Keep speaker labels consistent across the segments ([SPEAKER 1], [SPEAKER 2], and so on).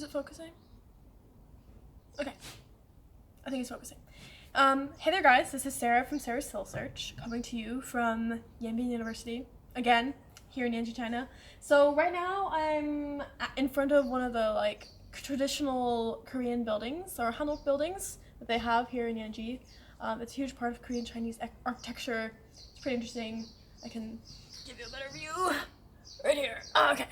[SPEAKER 1] Is it focusing? Okay. I think it's focusing. Hey there guys, this is Sarah from Sarah's Soul Search, coming to you from Yanbian University, again, here in Nanjing, China. So right now I'm in front of one of the traditional Korean buildings, or Hanok buildings, that they have here in Yanji. It's a huge part of Korean Chinese architecture. It's pretty interesting. I can give you a better view right here. Okay.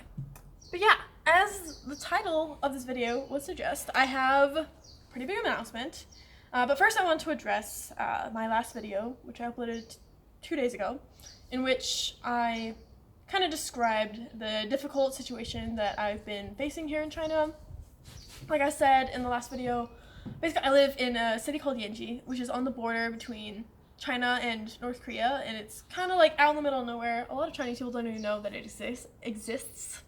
[SPEAKER 1] But yeah, as the title of this video would suggest, I have a pretty big announcement. But first I want to address my last video, which I uploaded 2 days ago, in which I kind of described the difficult situation that I've been facing here in China. Like I said in the last video, basically I live in a city called Yanji, which is on the border between China and North Korea, and it's kind of like out in the middle of nowhere. A lot of Chinese people don't even know that it exists.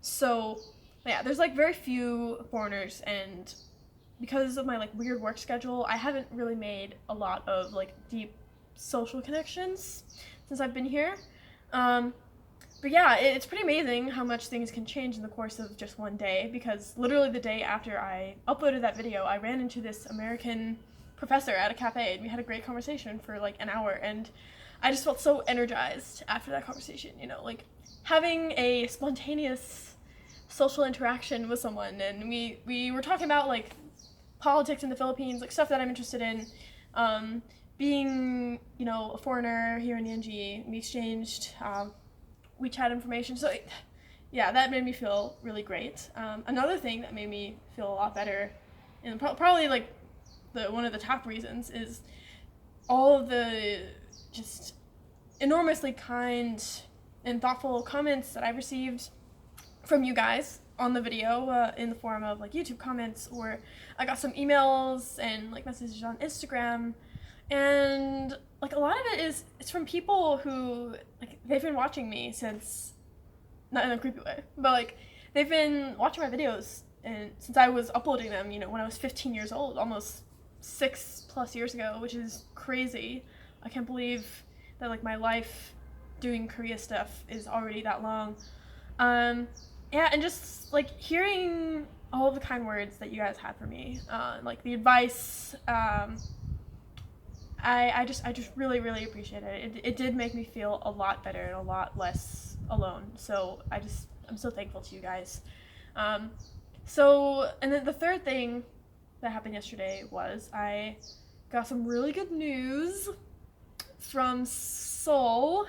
[SPEAKER 1] So yeah, there's very few foreigners, and because of my weird work schedule, I haven't really made a lot of deep social connections since I've been here. But yeah, it's pretty amazing how much things can change in the course of just one day, because literally the day after I uploaded that video, I ran into this American professor at a cafe, and we had a great conversation for an hour, and I just felt so energized after that conversation, having a spontaneous social interaction with someone. And we were talking about politics in the Philippines, stuff that I'm interested in. Being a foreigner here in Nanjing, we exchanged WeChat information. So yeah, that made me feel really great. Another thing that made me feel a lot better, and probably one of the top reasons, is all of the just enormously kind and thoughtful comments that I've received from you guys on the video, in the form of YouTube comments, or I got some emails and messages on Instagram, and a lot of it's from people who they've been watching me since, not in a creepy way, but they've been watching my videos and since I was uploading them, when I was 15 years old, almost 6+ years ago, which is crazy. I can't believe that my life doing Korea stuff is already that long. Yeah, and just hearing all of the kind words that you guys had for me, the advice, I just really, really appreciate it. It did make me feel a lot better and a lot less alone. So I'm so thankful to you guys. And then the third thing that happened yesterday was I got some really good news from Seoul.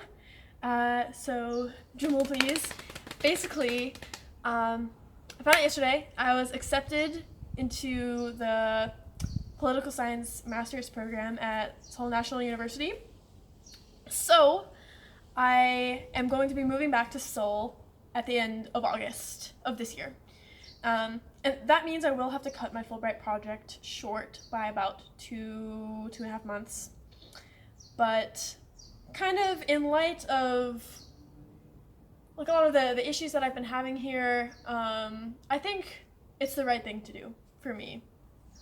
[SPEAKER 1] So drum roll please. Basically, I found out yesterday I was accepted into the political science master's program at Seoul National University. So I am going to be moving back to Seoul at the end of August of this year. And that means I will have to cut my Fulbright project short by about 2.5 months. But kind of in light of a lot of the issues that I've been having here, I think it's the right thing to do for me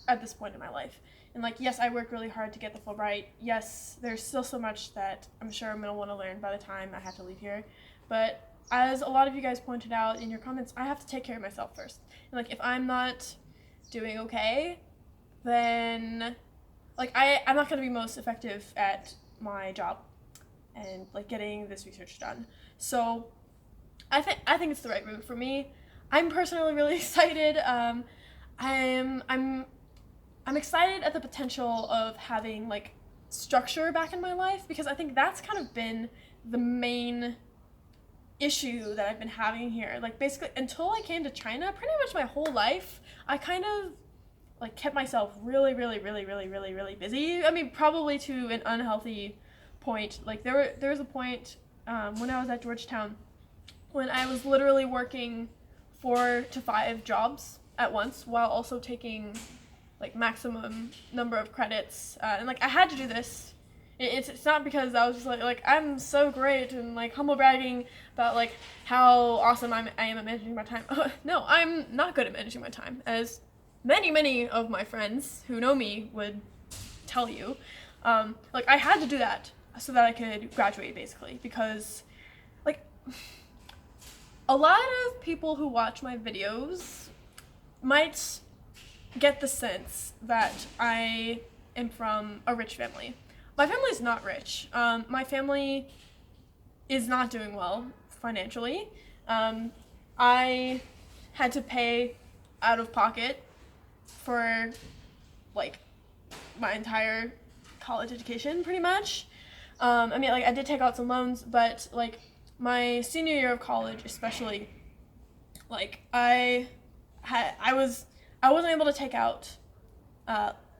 [SPEAKER 1] at this point in my life. And yes, I worked really hard to get the Fulbright. Yes, there's still so much that I'm sure I'm gonna want to learn by the time I have to leave here. But as a lot of you guys pointed out in your comments, I have to take care of myself first. And if I'm not doing okay, then I'm not gonna be most effective at my job and getting this research done. So I think it's the right move for me. I'm personally really excited. I'm excited at the potential of having structure back in my life, because I think that's kind of been the main issue that I've been having here. Basically until I came to China, pretty much my whole life, I kind of kept myself really, really, really, really, really, really busy. I mean, probably to an unhealthy point. There was a point when I was at Georgetown when I was literally working 4 to 5 jobs at once while also taking maximum number of credits, and I had to do this. It's not because I was just I'm so great and humble bragging about how awesome I am at managing my time. No, I'm not good at managing my time, as many of my friends who know me would tell you. I had to do that so that I could graduate, basically, because a lot of people who watch my videos might get the sense that I am from a rich family. My family is not rich. My family is not doing well financially. I had to pay out of pocket for like my entire college education pretty much. I mean, like, I did take out some loans, but like my senior year of college especially, like I wasn't able to take out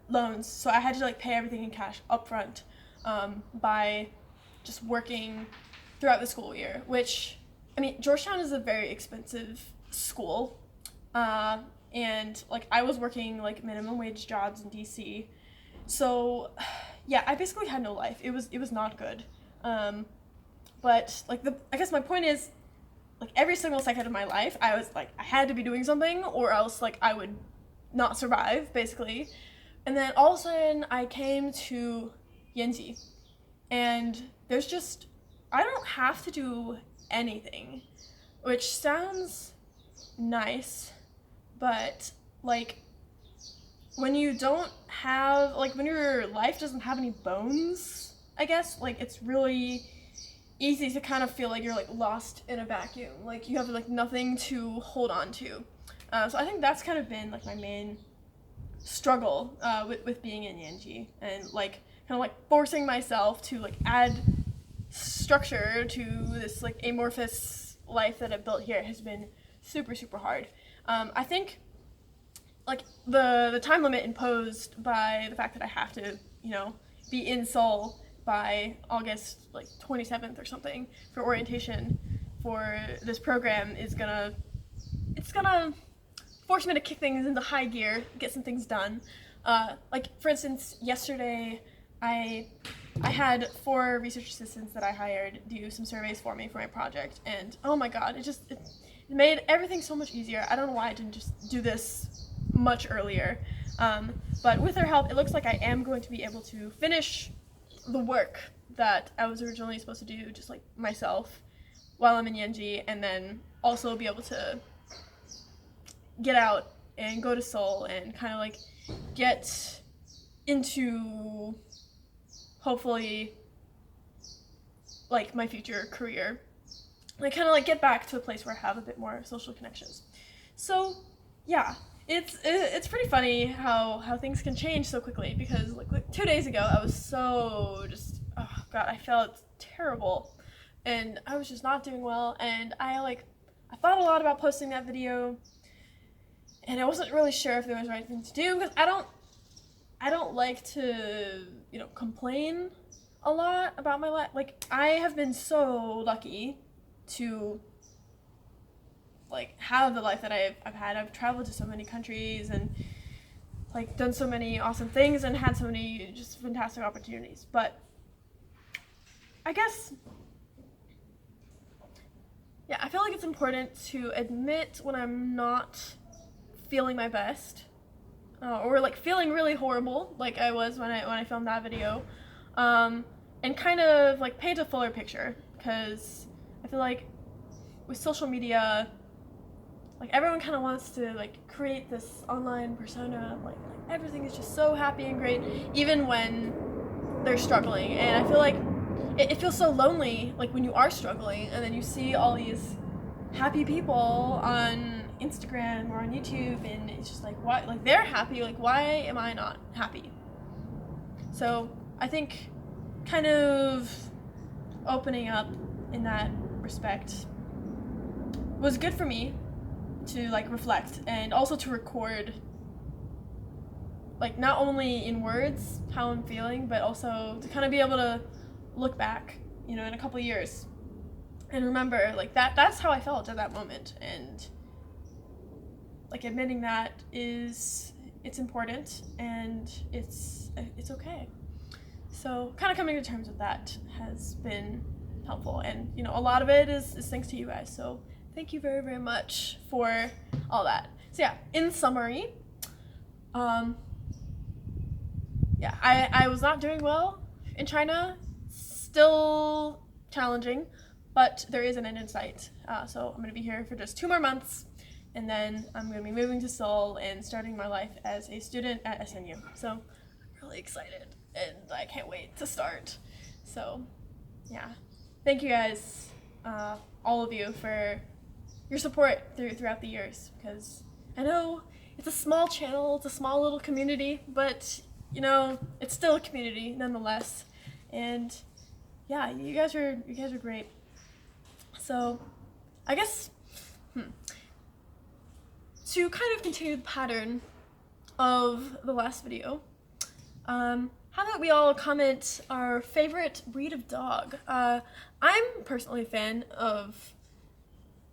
[SPEAKER 1] loans, so I had to like pay everything in cash upfront by just working throughout the school year, which, I mean, Georgetown is a very expensive school, and like I was working like minimum wage jobs in DC, so yeah, I basically had no life. It was not good, but like I guess my point is, like every single second of my life, I was like I had to be doing something, or else like I would not survive basically. And then all of a sudden I came to Yanji, and there's just, I don't have to do anything, which sounds nice, but like when you don't have, like when your life doesn't have any bones, I guess, like it's really easy to kind of feel like you're like lost in a vacuum, like you have like nothing to hold on to. So I think that's kind of been like my main struggle with being in Yanji, and like kind of like forcing myself to like add structure to this like amorphous life that I've built here has been super, super hard. I think like the time limit imposed by the fact that I have to, be in Seoul by August like 27th or something for orientation for this program is gonna force me to kick things into high gear, get some things done. Like for instance, yesterday I had 4 research assistants that I hired do some surveys for me for my project, and oh my god, it made everything so much easier. I don't know why I didn't just do this much earlier. But with their help, it looks like I am going to be able to finish the work that I was originally supposed to do just like myself while I'm in Yanji, and then also be able to get out and go to Seoul and kind of like get into hopefully like my future career, like kind of like get back to a place where I have a bit more social connections. So yeah, it's pretty funny how things can change so quickly, because like 2 days ago I was so just, oh god, I felt terrible and I was just not doing well, and I thought a lot about posting that video, and I wasn't really sure if there was the right thing to do, because I don't like to, complain a lot about my life. Like, I have been so lucky to like have the life that I've had. I've traveled to so many countries and like done so many awesome things and had so many just fantastic opportunities. But I guess, yeah, I feel like it's important to admit when I'm not feeling my best, or like feeling really horrible, like I was when I filmed that video, and kind of like paint a fuller picture, because I feel like with social media, like everyone kind of wants to like create this online persona of like everything is just so happy and great, even when they're struggling. And I feel like it feels so lonely, like when you are struggling and then you see all these happy people on Instagram or on YouTube, and it's just like, why, like they're happy, like why am I not happy? So I think kind of opening up in that respect was good for me to like reflect, and also to record, like not only in words how I'm feeling, but also to kind of be able to look back, in a couple of years and remember like that's how I felt at that moment, and like admitting that it's important and it's okay. So kind of coming to terms with that has been helpful, and a lot of it is thanks to you guys, so thank you very, very much for all that. So yeah, in summary, I was not doing well in China, still challenging, but there is an end in sight. So I'm gonna be here for just 2 more months and then I'm going to be moving to Seoul and starting my life as a student at SNU. So I'm really excited, and I can't wait to start. So yeah, thank you guys, all of you, for your support throughout the years, because I know it's a small channel, it's a small little community, but you know, it's still a community nonetheless. And yeah, you guys are great. So I guess to kind of continue the pattern of the last video, how about we all comment our favorite breed of dog? I'm personally a fan of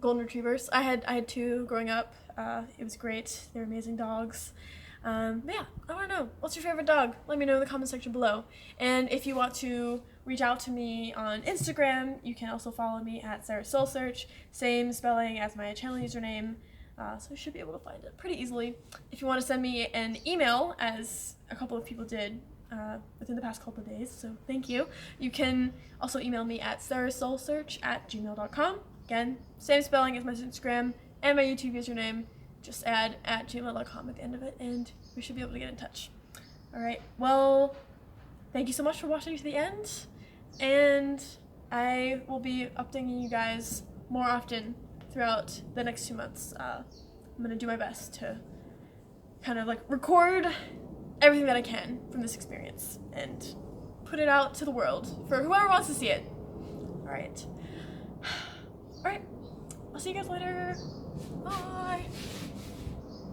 [SPEAKER 1] golden retrievers. I had two growing up. It was great. They're amazing dogs. But yeah, I want to know, what's your favorite dog? Let me know in the comment section below. And if you want to reach out to me on Instagram, you can also follow me at Sarah Soul Search. Same spelling as my channel username. So you should be able to find it pretty easily. If you want to send me an email, as a couple of people did within the past couple of days, so thank you. You can also email me at sarahsoulsearch@gmail.com. Again, same spelling as my Instagram and my YouTube username. Just add @gmail.com at the end of it, and we should be able to get in touch. Alright, well, thank you so much for watching to the end, and I will be updating you guys more often throughout the next 2 months. I'm going to do my best to kind of like record everything that I can from this experience and put it out to the world for whoever wants to see it. Alright. Alright, I'll see you guys later. Bye!